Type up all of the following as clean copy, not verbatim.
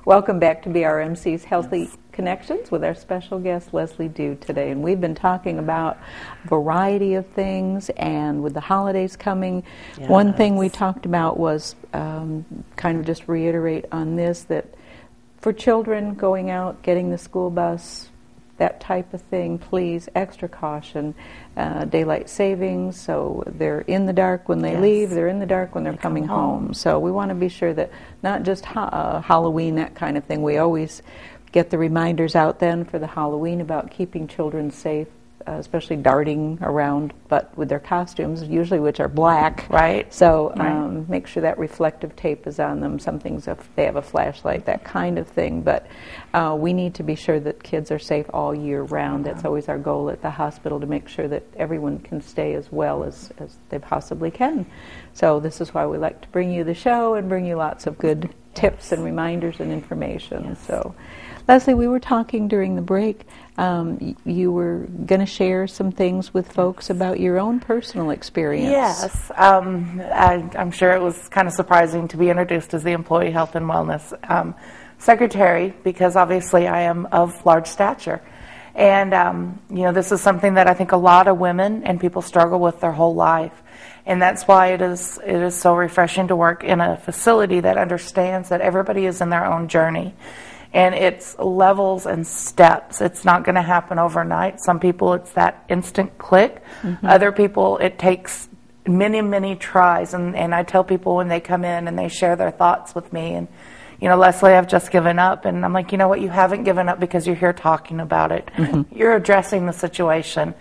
Welcome back to B.R.M.C's Healthy Connections with our special guest, Leslie Dew, today. And we've been talking about a variety of things, and with the holidays coming, one thing we talked about was kind of just reiterate on this, that for children going out, getting the school bus, that type of thing, please, extra caution. Daylight savings, so they're in the dark when they leave, they're in the dark when they're coming home. So we want to be sure that not just Halloween, that kind of thing. We always get the reminders out then for the Halloween about keeping children safe, especially darting around, but with their costumes, usually which are black. Right. So make sure that reflective tape is on them. Some things, if they have a flashlight, that kind of thing. But we need to be sure that kids are safe all year round. That's always our goal at the hospital, to make sure that everyone can stay as well as they possibly can. So this is why we like to bring you the show and bring you lots of good tips and reminders and information. So, Leslie, we were talking during the break. You were going to share some things with folks about your own personal experience. Yes. I'm sure it was kind of surprising to be introduced as the Employee Health and Wellness Secretary, because obviously I am of large stature. And, this is something that I think a lot of women and people struggle with their whole life. And that's why it is so refreshing to work in a facility that understands that everybody is in their own journey. And it's levels and steps. It's not going to happen overnight. Some people, it's that instant click. Other people, it takes many, many tries. And I tell people when they come in and they share their thoughts with me, and, Leslie, I've just given up. And I'm like, you know what? You haven't given up because you're here talking about it. You're addressing the situation.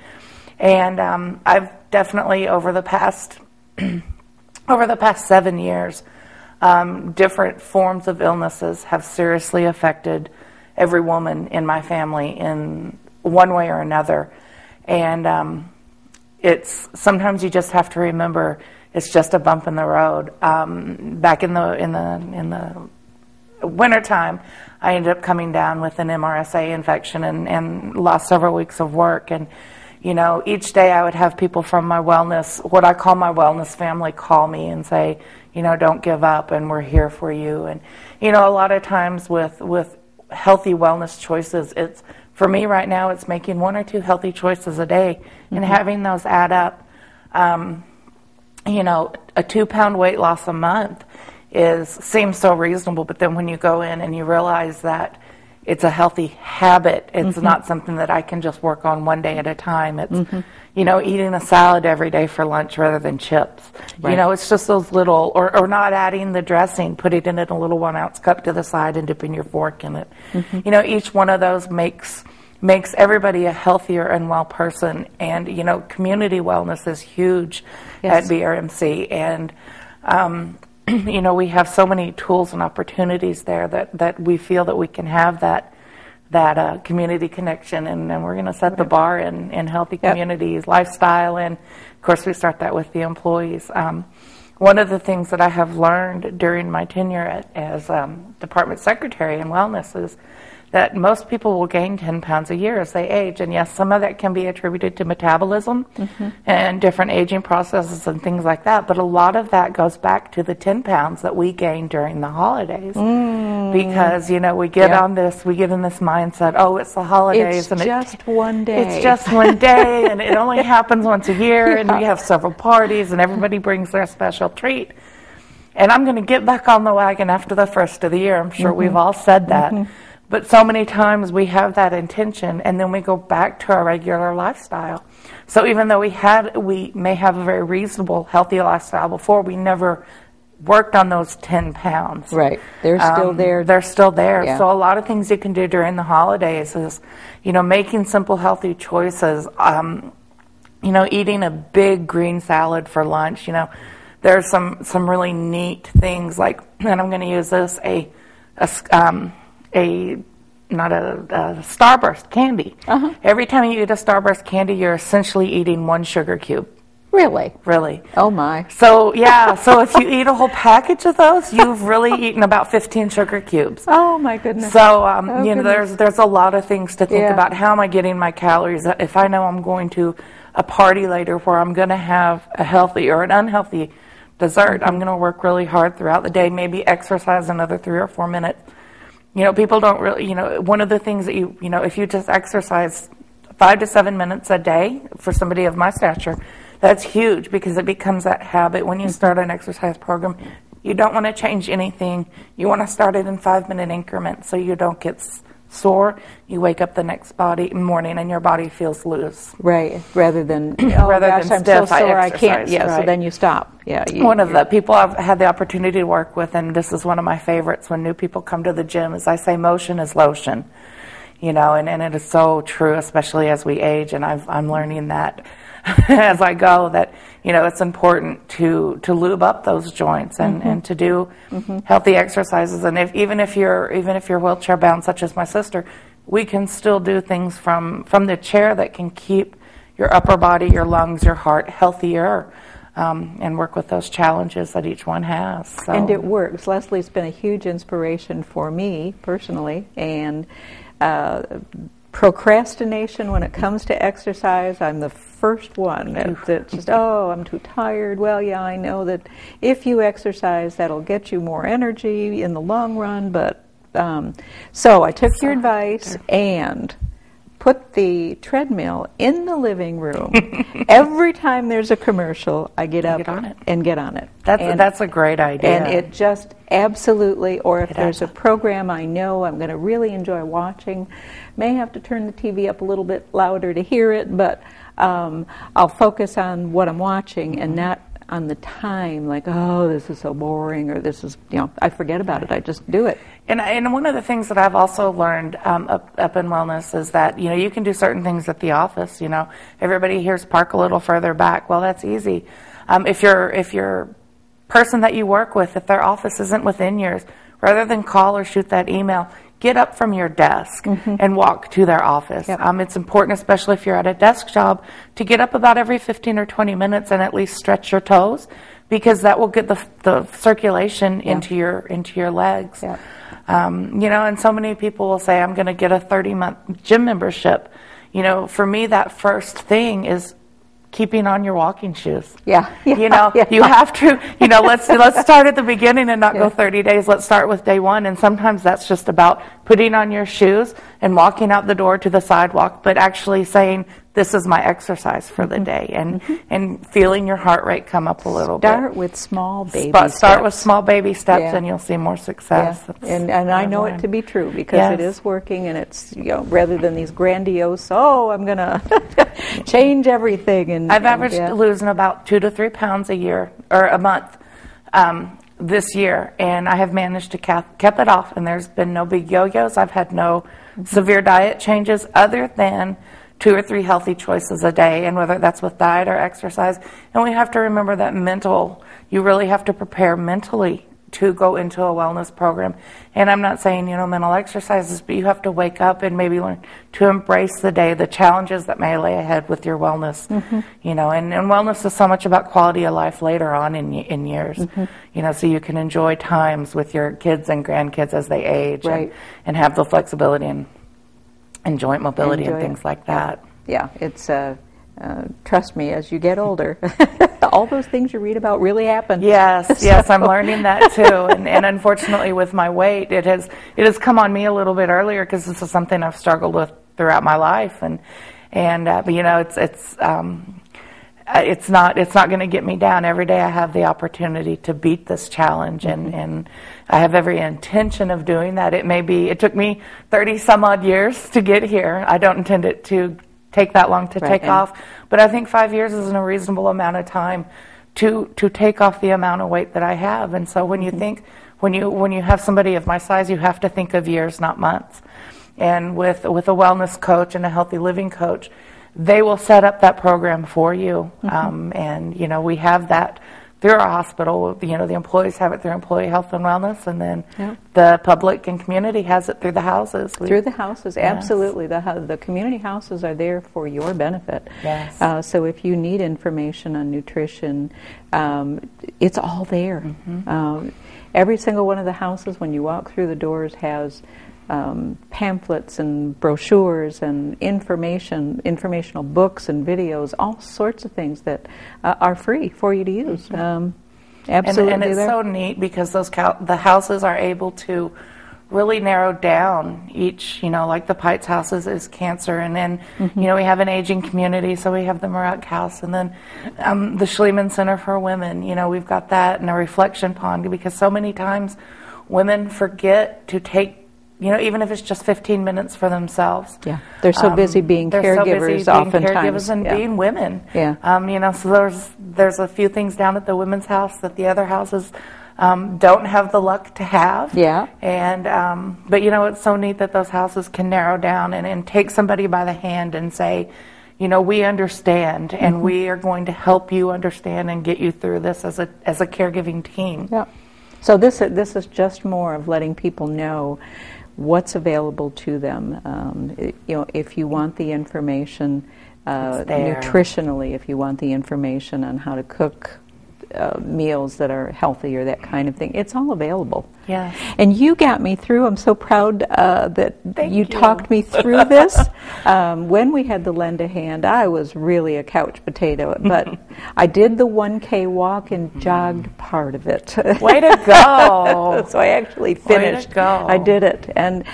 And I've definitely, over the past 7 years, different forms of illnesses have seriously affected every woman in my family in one way or another. And it's sometimes you just have to remember it's just a bump in the road. Back in the wintertime, I ended up coming down with an MRSA infection and lost several weeks of work. And each day I would have people from my wellness, what I call my wellness family, call me and say, don't give up, and we're here for you. And, a lot of times with healthy wellness choices, it's, for me right now, it's making 1 or 2 healthy choices a day and having those add up. A 2-pound weight loss a month seems so reasonable, but then when you go in and you realize that it's a healthy habit, it's not something that I can just work on one day at a time. It's, eating a salad every day for lunch rather than chips. Right. It's just those little, or not adding the dressing, putting it in a little 1-ounce cup to the side and dipping your fork in it. Each one of those makes everybody a healthier and well person. And, community wellness is huge at B.R.M.C. And, we have so many tools and opportunities there that we feel that we can have that community connection, and we're going to set the bar in healthy communities, lifestyle, and of course we start that with the employees. One of the things that I have learned during my tenure as Department Secretary in Wellness is that most people will gain 10 pounds a year as they age. And yes, some of that can be attributed to metabolism and different aging processes and things like that. But a lot of that goes back to the 10 pounds that we gain during the holidays. Because, we get on this, we get in this mindset, oh, it's the holidays. It's just one day. It's just one day, and it only happens once a year, and we have several parties, and everybody brings their special treat. And I'm going to get back on the wagon after the first of the year. I'm sure we've all said that. But so many times we have that intention, and then we go back to our regular lifestyle. So even though we may have a very reasonable, healthy lifestyle before, we never worked on those 10 pounds. Right. They're still there. They're still there. Yeah. So a lot of things you can do during the holidays is, making simple, healthy choices. Eating a big green salad for lunch. There's some really neat things like, and I'm going to use this, not a Starburst candy. Every time you eat a Starburst candy, you're essentially eating 1 sugar cube. Really? Really. Oh, my. So, so if you eat a whole package of those, you've really eaten about 15 sugar cubes. Oh, my goodness. So, there's a lot of things to think about. How am I getting my calories? If I know I'm going to a party later where I'm going to have a healthy or an unhealthy dessert, I'm going to work really hard throughout the day, maybe exercise another 3 or 4 minutes people don't really, one of the things that if you just exercise 5 to 7 minutes a day for somebody of my stature, that's huge because it becomes that habit. When you start an exercise program, you don't want to change anything. You want to start it in 5-minute increments so you don't get sore. You wake up the next morning and your body feels loose. Right, rather than, I'm stiff, so sore, I can't. Yeah, right. So then you stop. Yeah. One of the people I've had the opportunity to work with, and this is one of my favorites when new people come to the gym, is I say motion is lotion. And it is so true, especially as we age, and I'm learning that as I go, that it's important to lube up those joints and to do healthy exercises. And even if you're wheelchair bound, such as my sister, we can still do things from the chair that can keep your upper body, your lungs, your heart healthier, and work with those challenges that each one has. So. And it works. Leslie's been a huge inspiration for me personally, and procrastination when it comes to exercise, I'm the first one that's just, I'm too tired. Well, yeah, I know that if you exercise, that'll get you more energy in the long run, but so I took your advice and put the treadmill in the living room. Every time there's a commercial, I get up and get on it. That's a great idea. And it just absolutely, or if there's a program I know I'm going to really enjoy watching, may have to turn the TV up a little bit louder to hear it, but I'll focus on what I'm watching and not on the time, like, this is so boring, or this is, I forget about it. I just do it. And one of the things that I've also learned up in wellness is that, you can do certain things at the office. Everybody hears park a little further back. Well, that's easy. If your person that you work with, if their office isn't within yours, rather than call or shoot that email, get up from your desk and walk to their office. Yep. It's important, especially if you're at a desk job, to get up about every 15 or 20 minutes and at least stretch your toes, because that will get the circulation into your legs. Yep. And so many people will say, I'm going to get a 30-month gym membership. For me, that first thing is keeping on your walking shoes. You have to, let's start at the beginning and not go 30 days. Let's start with day one. And sometimes that's just about putting on your shoes and walking out the door to the sidewalk, but actually saying, this is my exercise for the day, and feeling your heart rate come up a little bit. Start with small baby steps. Start with small baby steps and you'll see more success. And I know it to be true because it is working, and it's, rather than these grandiose, I'm going to change everything. And I've averaged losing about 2 to 3 pounds a year, or a month, this year, and I have managed to keep it off, and there's been no big yo-yos. I've had no severe diet changes other than 2 or 3 healthy choices a day, and whether that's with diet or exercise. And we have to remember that you really have to prepare mentally to go into a wellness program. And I'm not saying, mental exercises, but you have to wake up and maybe learn to embrace the day, the challenges that may lay ahead with your wellness. And wellness is so much about quality of life later on in years. So you can enjoy times with your kids and grandkids as they age, and have the flexibility and joint mobility and things like that. Yeah, it's trust me, as you get older, all those things you read about really happen. Yes, I'm learning that too. And unfortunately, with my weight, it has come on me a little bit earlier because this is something I've struggled with throughout my life. But it's not going to get me down. Every day I have the opportunity to beat this challenge, and I have every intention of doing that. It took me 30 some odd years to get here. I don't intend it to take that long to take off, but I think 5 years is a reasonable amount of time to take off the amount of weight that I have. And so when you think, when you have somebody of my size, you have to think of years, not months. And with a wellness coach and a healthy living coach, they will set up that program for you. And we have that through our hospital. The employees have it through Employee Health and Wellness, and then the public and community has it through the houses. Through the houses, absolutely. The community houses are there for your benefit. So if you need information on nutrition, it's all there. Every single one of the houses, when you walk through the doors, has pamphlets and brochures and informational books and videos, all sorts of things that are free for you to use. Absolutely. And it's so neat because the houses are able to really narrowed down each, like the Pites houses is cancer, and then, we have an aging community, so we have the Murak House, and then the Schliemann Center for Women, we've got that, and a reflection pond, because so many times women forget to take, even if it's just 15 minutes for themselves. Yeah, they're so busy being caregivers oftentimes. And being women. Yeah. So there's a few things down at the women's house that the other houses don't have the luck to have. Yeah. And but it's so neat that those houses can narrow down and take somebody by the hand and say, we understand, and we are going to help you understand and get you through this as a caregiving team. Yeah. So this is just more of letting people know what's available to them. If you want the information nutritionally, if you want the information on how to cook meals that are healthy or that kind of thing, it's all available. Yeah. And you got me through. I'm so proud that you talked me through this. When we had the lend a hand, I was really a couch potato, but I did the 1K walk and jogged part of it. Way to go! So I actually finished. Way to go. I did it. And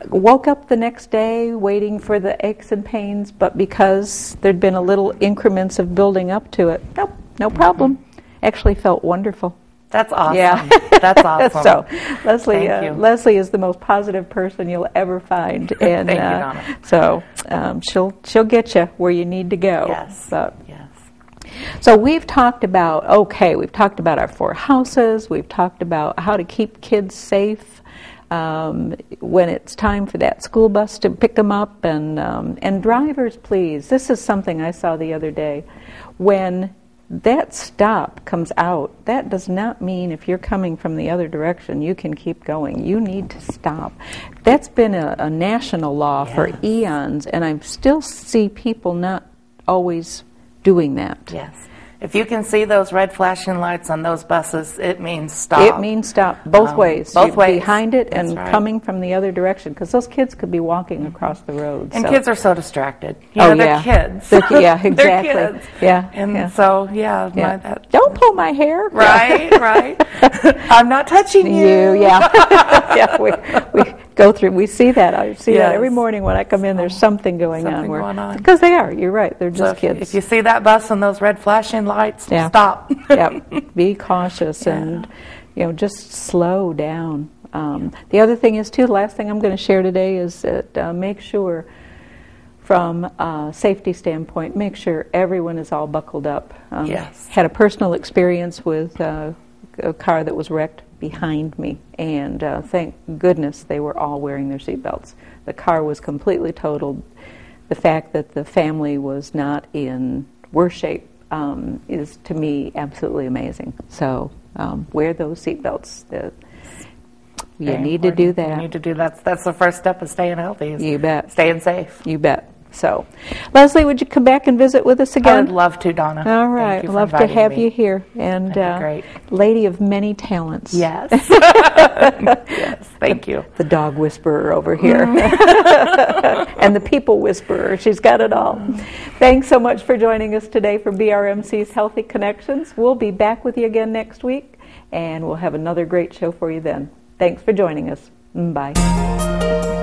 woke up the next day waiting for the aches and pains, but because there'd been a little increments of building up to it, nope, no problem. Actually felt wonderful. That's awesome. Yeah. That's awesome. So Leslie is the most positive person you'll ever find, and Thank you, Donna. So she'll get you where you need to go. Yes. Yes. So we've talked about our 4 houses. We've talked about how to keep kids safe when it's time for that school bus to pick them up, and drivers, please. This is something I saw the other day. When that stop comes out, that does not mean if you're coming from the other direction you can keep going. You need to stop. That's been a national law for eons, and I still see people not always doing that. Yes. If you can see those red flashing lights on those buses, it means stop. It means stop both ways. Both ways. Behind it and That's right. coming from the other direction, because those kids could be walking across the road. And so. Kids are so distracted. They're kids. Yeah, exactly. They're kids. Yeah. And so, don't pull my hair. Right. I'm not touching you. Yeah, we go through. We see that. I see that every morning when I come in. There's something going on. Because they are. You're right. They're just kids. If you see that bus and those red flashing lights, stop. Be cautious and just slow down. The other thing is too. The last thing I'm going to share today is that make sure, from a safety standpoint, make sure everyone is all buckled up. Had a personal experience with a car that was wrecked behind me, and thank goodness they were all wearing their seatbelts. The car was completely totaled. The fact that the family was not in worse shape is, to me, absolutely amazing. So wear those seatbelts. You need to do that. You need to do that. That's the first step of staying healthy. You bet. Staying safe. You bet. So, Leslie, would you come back and visit with us again? I would love to, Donna. All right. Love to have you here. And great. Lady of many talents. Yes. Yes. Thank you. The dog whisperer over here. And the people whisperer. She's got it all. Thanks so much for joining us today for B.R.M.C's Healthy Connections. We'll be back with you again next week, and we'll have another great show for you then. Thanks for joining us. Bye.